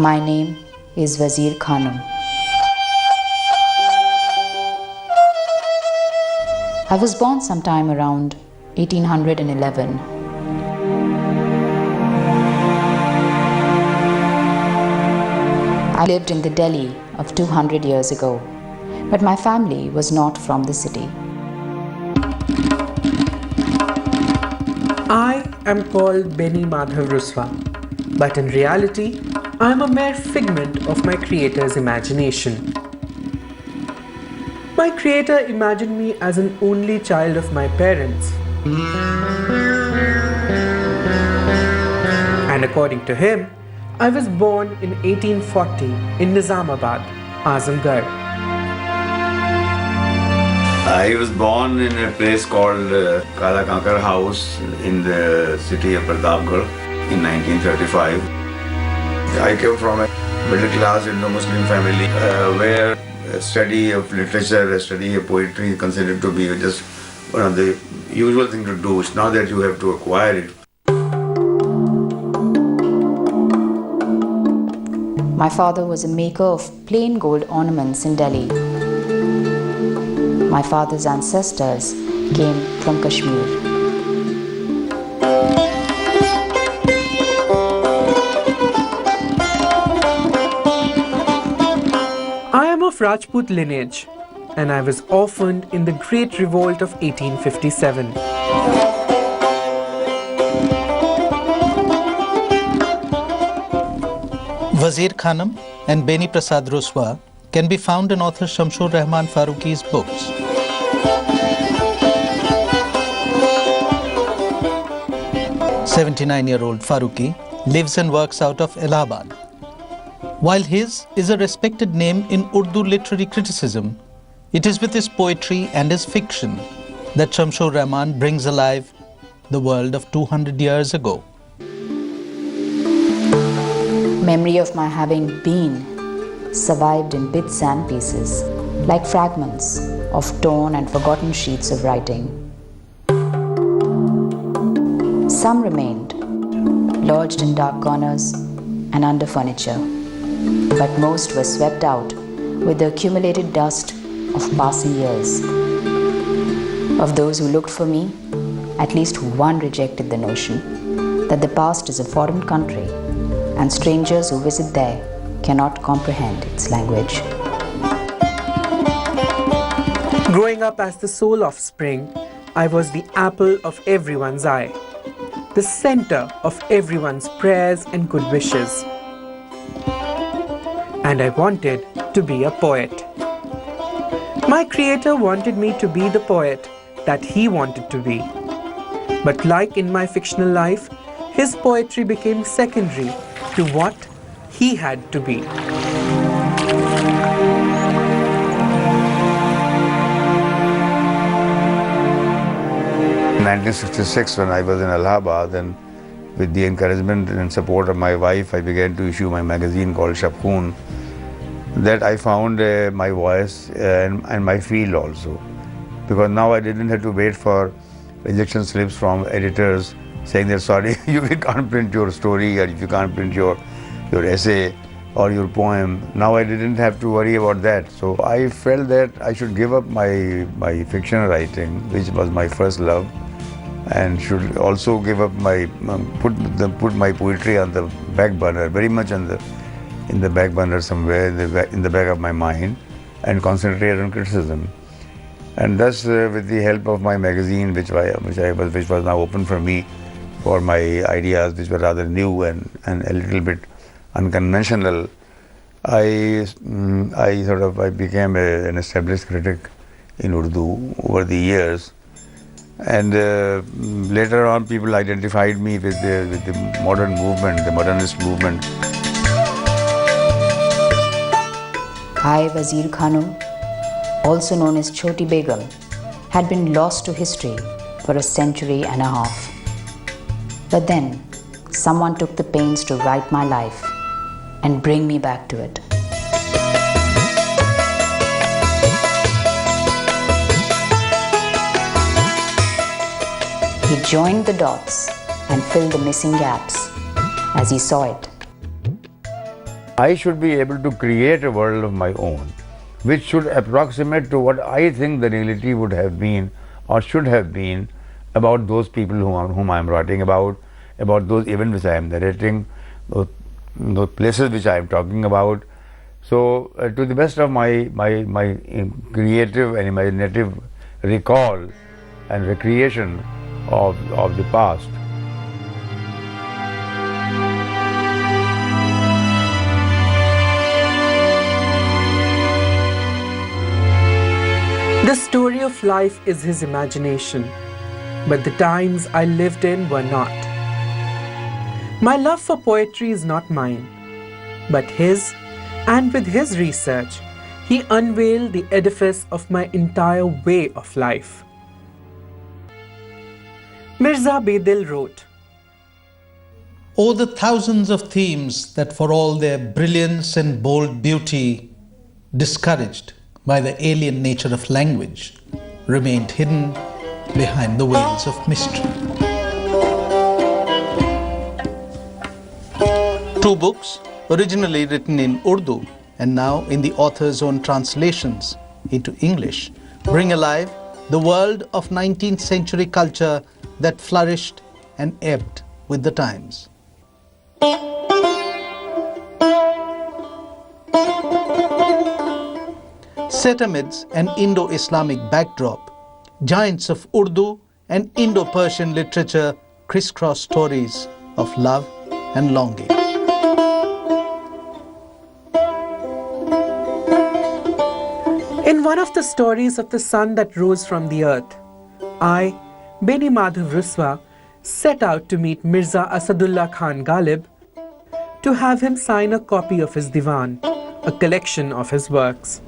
My name is Wazir Khanam. I was born sometime around 1811. I lived in the Delhi of 200 years ago, but my family was not from the city. I am called Beni Madhav Ruswa, but in reality, I am a mere figment of my creator's imagination. My creator imagined me as an only child of my parents. And according to him, I was born in 1840 in Nizamabad, Azamgarh. I was born in a place called Kala Kankar House in the city of Pratapgarh in 1935. I came from a middle class Indo-Muslim family where a study of literature, a study of poetry is considered to be just one of the usual thing to do. It's not that you have to acquire it. My father was a maker of plain gold ornaments in Delhi. My father's ancestors came from Kashmir. I am of Rajput lineage, and I was orphaned in the Great Revolt of 1857. Wazir Khanam and Beni Prasad Ruswa can be found in author Shamsur Rahman Faruqi's books. "79-year-old Faruqi lives and works out of Allahabad. While his is a respected name in Urdu literary criticism, it is with his poetry and his fiction that Shamsur Rahman brings alive the world of 200 years ago. Memory of my having been survived in bits and pieces, like fragments of torn and forgotten sheets of writing. Some remained, lodged in dark corners and under furniture, but most were swept out with the accumulated dust of passing years. Of those who looked for me, at least one rejected the notion that the past is a foreign country and strangers who visit there cannot comprehend its language. Growing up as the sole offspring, I was the apple of everyone's eye, the center of everyone's prayers and good wishes. And I wanted to be a poet. My creator wanted me to be the poet that he wanted to be. But like in my fictional life, his poetry became secondary to what he had to be. In 1966, when I was in Allahabad, and with the encouragement and support of my wife, I began to issue my magazine called Shapkhoon. That I found my voice and my field also. Because now I didn't have to wait for rejection slips from editors saying that sorry, you can't print your story, or if you can't print your essay or your poem. Now I didn't have to worry about that. So I felt that I should give up my fiction writing, which was my first love, and should also give up put my poetry on the back burner, very much in the back burner somewhere in the back of my mind, and concentrate on criticism. And thus, with the help of my magazine, which was now open for me, for my ideas, which were rather new and a little bit unconventional, I became an established critic in Urdu over the years. And later on, people identified me with the modern movement, the modernist movement. I, Wazir Khanam, also known as Choti Begum, had been lost to history for a century and a half. But then, someone took the pains to write my life and bring me back to it. He joined the dots and filled the missing gaps as he saw it. I should be able to create a world of my own, which should approximate to what I think the reality would have been or should have been about those people whom I am writing about those events which I am narrating, those places which I am talking about. So, to the best of my creative and imaginative recall and recreation of the past. The story of life is his imagination, but the times I lived in were not. My love for poetry is not mine, but his, and with his research, he unveiled the edifice of my entire way of life. Mirza Bedil wrote, "Oh, the thousands of themes that for all their brilliance and bold beauty, discouraged by the alien nature of language, remained hidden behind the veils of mystery." Two books, originally written in Urdu and now in the author's own translations into English, bring alive the world of 19th century culture that flourished and ebbed with the times. Set amidst an Indo-Islamic backdrop, giants of Urdu and Indo-Persian literature crisscross stories of love and longing. In one of the stories of the sun that rose from the earth, I, Beni Madhav Ruswa, set out to meet Mirza Asadullah Khan Ghalib to have him sign a copy of his Diwan, a collection of his works.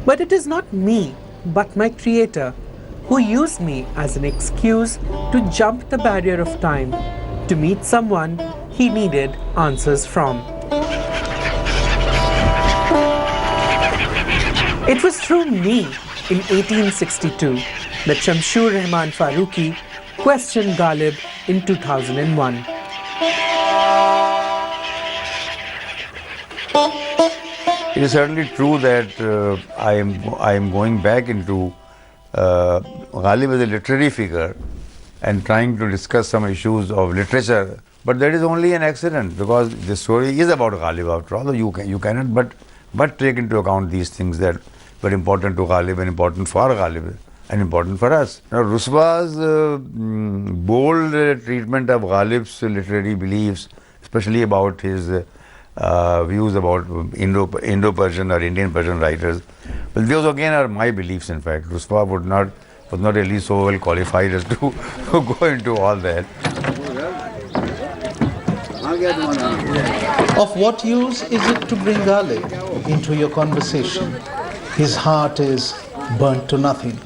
But it is not me, but my creator, who used me as an excuse to jump the barrier of time to meet someone he needed answers from. It was through me in 1862 that Shamsur Rahman Faruqi questioned Ghalib in 2001. It is certainly true that I am going back into Ghalib as a literary figure and trying to discuss some issues of literature, but that is only an accident because the story is about Ghalib after all. You cannot but take into account these things that were important to Ghalib and important for Ghalib and important for us. Now, Ruswa's bold treatment of Ghalib's literary beliefs, especially about his views about Indo-Persian or Indian-Persian writers, well, those again are my beliefs. In fact, Ruswa was not really so well qualified as to go into all that. Of what use is it to bring Ghalib into your conversation? His heart is burnt to nothing,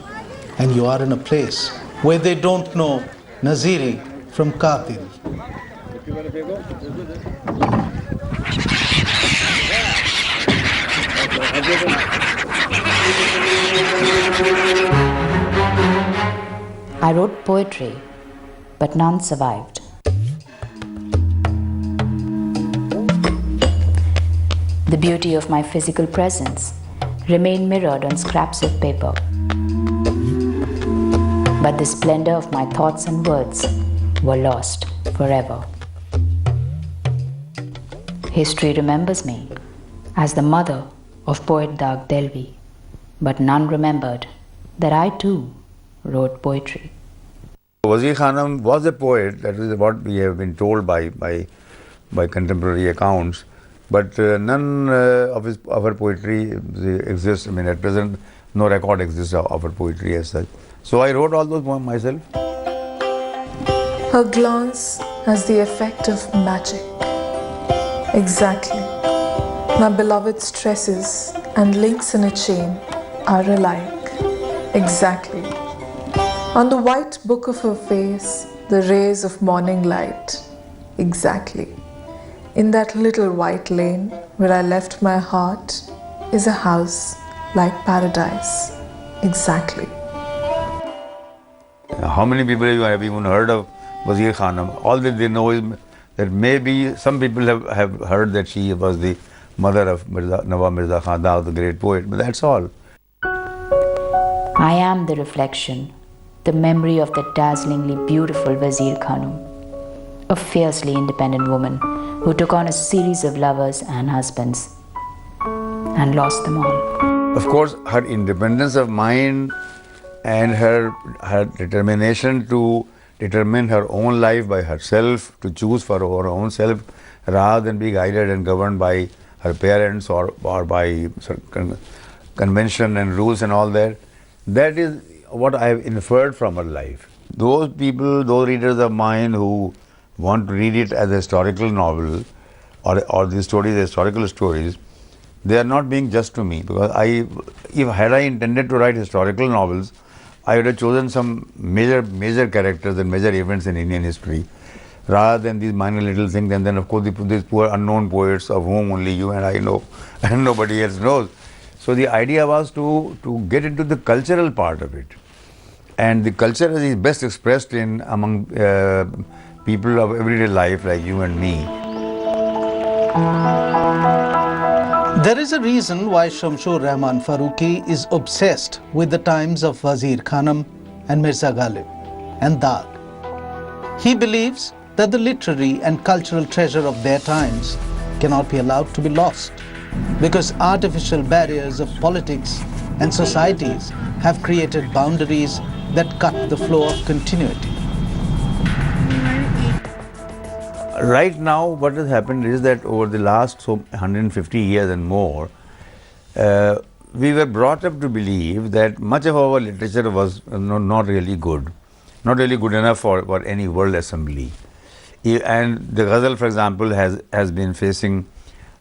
and you are in a place where they don't know Naziri from Qatil. I wrote poetry, but none survived. The beauty of my physical presence remained mirrored on scraps of paper. But the splendor of my thoughts and words were lost forever. History remembers me as the mother of poet Dag Delvi, but none remembered that I too wrote poetry. Wazir Khanam was a poet, that is what we have been told by contemporary accounts, but none of her poetry exists. I mean, at present, no record exists of her poetry as such. So I wrote all those poems myself. Her glance has the effect of magic. Exactly. My beloved's tresses and links in a chain are alike. Exactly. On the white book of her face, the rays of morning light. Exactly. In that little white lane where I left my heart is a house like paradise. Exactly. How many people have even heard of Wazir Khanam? All that they know is that maybe some people have heard that she was the mother of Nawab Mirza Khan, the great poet, but that's all. I am the reflection, the memory of the dazzlingly beautiful Wazir Khanam, a fiercely independent woman who took on a series of lovers and husbands and lost them all. Of course, her independence of mind and her determination to determine her own life by herself, to choose for her own self, rather than be guided and governed by her parents or by convention and rules and all that. That is what I have inferred from her life. Those people, those readers of mine who want to read it as a historical novel or these stories, historical stories, they are not being just to me, because had I intended to write historical novels, I would have chosen some major characters and major events in Indian history, rather than these minor little things. And then, of course, these poor unknown poets of whom only you and I know, and nobody else knows. So the idea was to get into the cultural part of it, and the culture is best expressed among people of everyday life like you and me. There is a reason why Shamshur Rahman Faruqi is obsessed with the times of Wazir Khanam and Mirza Ghalib and Daag. He believes that the literary and cultural treasure of their times cannot be allowed to be lost, because artificial barriers of politics and societies have created boundaries that cut the flow of continuity. Right now, what has happened is that over the last 150 years and more, we were brought up to believe that much of our literature was not really good, not really good enough for any world assembly. And the ghazal, for example, has been facing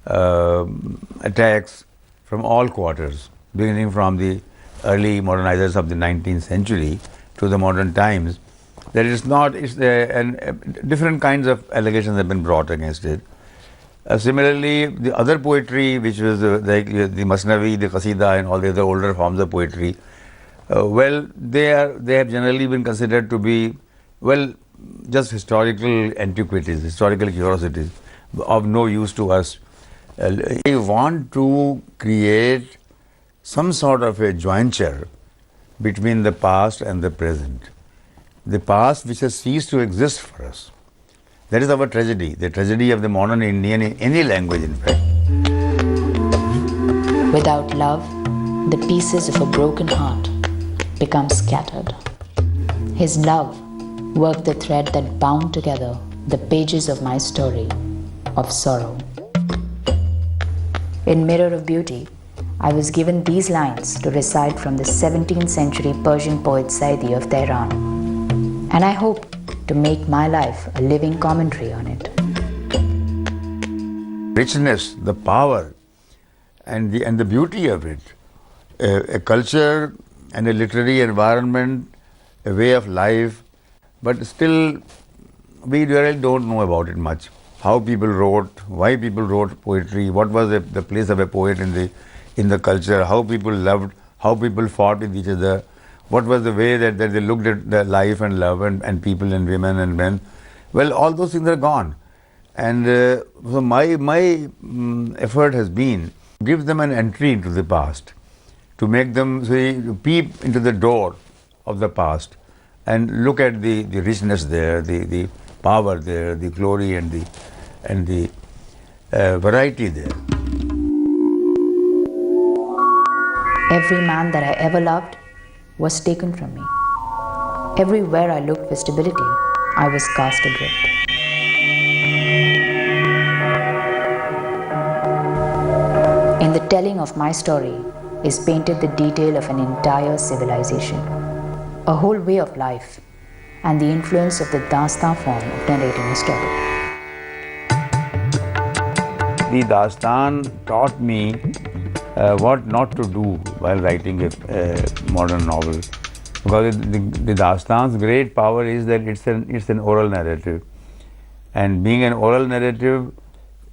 attacks from all quarters, beginning from the early modernizers of the 19th century to the modern times. That is not, different kinds of allegations have been brought against it. Similarly, the other poetry, which was like the Masnavi, the Qasida, and all the other older forms of poetry, they have generally been considered to be, just historical antiquities, historical curiosities of no use to us. We want to create some sort of a jointure between the past and the present. The past which has ceased to exist for us. That is our tragedy, the tragedy of the modern Indian in any language, in fact. Without love, the pieces of a broken heart become scattered. His love worked the thread that bound together the pages of my story of sorrow. In Mirror of Beauty, I was given these lines to recite from the 17th century Persian poet Saidi of Tehran. And I hope to make my life a living commentary on it. Richness, the power, and the beauty of it, a culture and a literary environment, a way of life, but still we really don't know about it much. How people wrote, why people wrote poetry, what was the place of a poet in the culture, how people loved, how people fought with each other. What was the way that they looked at their life and love and people and women and men? Well, all those things are gone. And so my effort has been to give them an entry into the past, to make them peep into the door of the past and look at the richness there, the power there, the glory and the variety there. Every man that I ever loved was taken from me. Everywhere I looked for stability, I was cast adrift. In the telling of my story is painted the detail of an entire civilization, a whole way of life, and the influence of the Dastan form of narrating a story. The Dastan taught me what not to do while writing a modern novel, because the Dastan's great power is that it's an oral narrative, and being an oral narrative,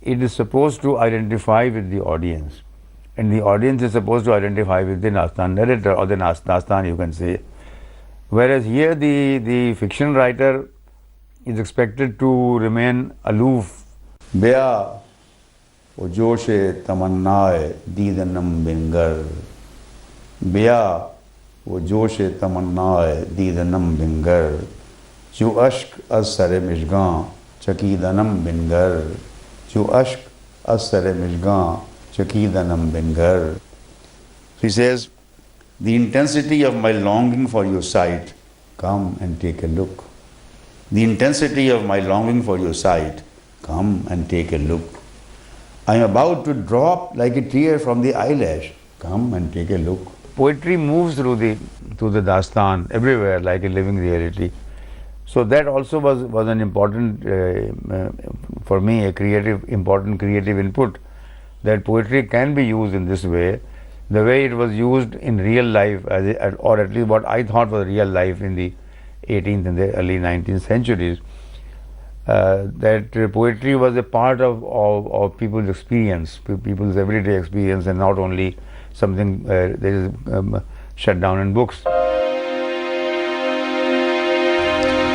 it is supposed to identify with the audience, and the audience is supposed to identify with the Dastan narrator, or the Dastan, you can say. Whereas here the fiction writer is expected to remain aloof. Bea o joshe tamannae didanam bingar. Bea o joshe tamannae didanam bingar. Jo ashk az sare mishgan chakidanam bingar. Jo ashk az sare mishgan chakidanam bingar. He says, the intensity of my longing for your sight, come and take a look. The intensity of my longing for your sight, come and take a look. I am about to drop like a tear from the eyelash, come and take a look. Poetry moves through the dastan everywhere like a living reality. So that also was an important, for me, important creative input, that poetry can be used in this way, the way it was used in real life, or at least what I thought was real life in the 18th and the early 19th centuries. That poetry was a part of people's experience, people's everyday experience, and not only something that is shut down in books.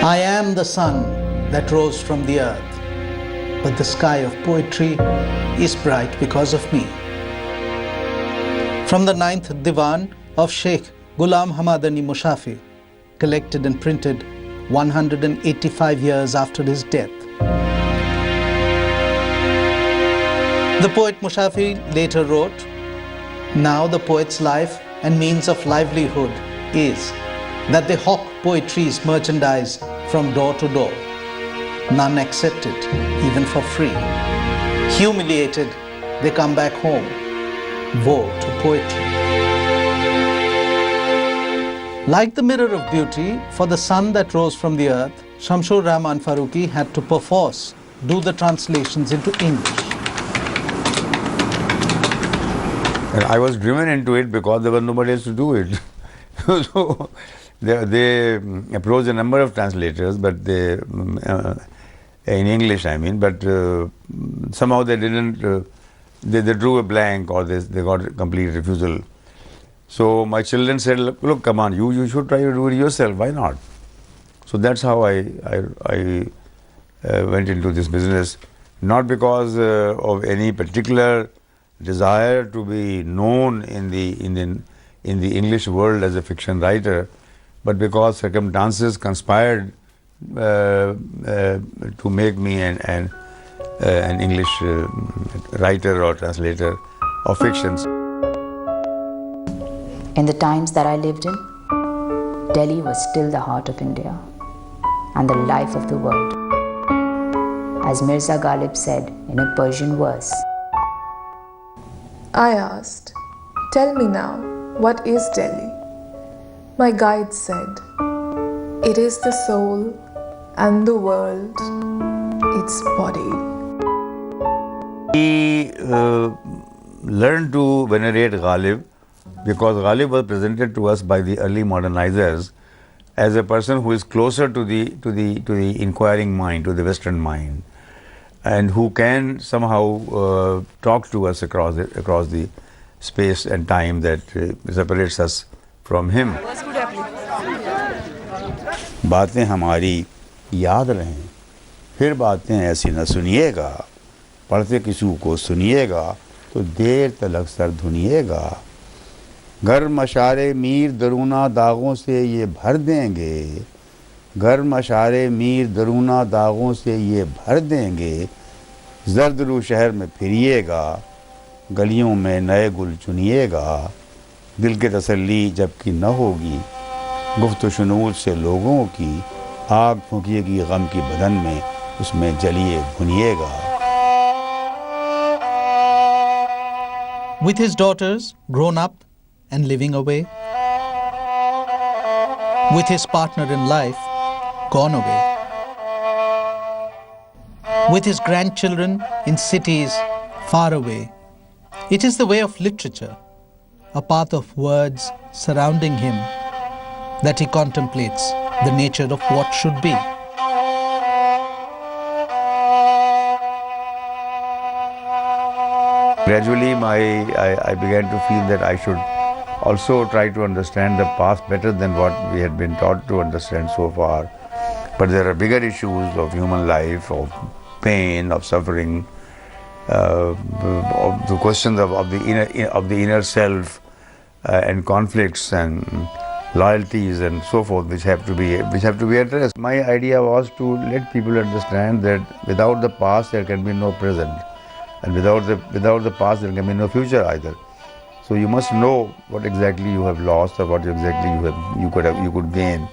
I am the sun that rose from the earth, but the sky of poetry is bright because of me. From the 9th Divan of Sheikh Ghulam Hamadani Mushafi, collected and printed 185 years after his death. The poet Mushafi later wrote, now the poet's life and means of livelihood is that they hawk poetry's merchandise from door to door. None accept it, even for free. Humiliated, they come back home. Woe to poetry. Like the mirror of beauty, for the sun that rose from the earth, Shamsur Rahman Faruqi had to perforce do the translations into English. And I was driven into it because there was nobody else to do it. So they approached a number of translators, but they, in English I mean, but somehow they didn't, they drew a blank, or they got a complete refusal. So my children said, look, come on, you should try to do it yourself, why not? So that's how I went into this business, not because of any particular desire to be known in the English world as a fiction writer, but because circumstances conspired to make me an English writer or translator of fictions. In the times that I lived in, Delhi was still the heart of India and the life of the world. As Mirza Ghalib said in a Persian verse, I asked, tell me now, what is Delhi? My guide said, it is the soul and the world, its body. We learned to venerate Ghalib because Ghalib was presented to us by the early modernizers as a person who is closer to the inquiring mind, to the Western mind, and who can somehow talk to us across the space and time that separates us from him. बातें हमारी याद रहें, फिर बातें ऐसी न सुनिएगा, पढ़ते किसी को सुनिएगा तो देर तलक सर धुनिएगा. घर मशारे मीर दरूना दागों से ये भर देंगे, घर मशारे मीर दरूना दागों से ये भर देंगे. जर्दरू शहर में फिरिएगा, गलियों में नए गुल चुनिएगा. दिल के तसल्ली जबकि न होगी, गुफ्त शुनूद से लोगों की, आग फूंकिएगी गम की बदन में, उसमें जलिए भुनिएगा. With his daughters grown up and living away, with his partner in life gone away, with his grandchildren in cities far away, it is the way of literature, a path of words surrounding him, that he contemplates the nature of what should be. Gradually, I began to feel that I should also try to understand the past better than what we had been taught to understand so far, But there are bigger issues of human life, of pain, of suffering, of the questions of the inner self, and conflicts and loyalties and so forth, which have to be addressed. My idea was to let people understand that without the past there can be no present, and without the past there can be no future either. So you must know what exactly you have lost or what exactly you could gain.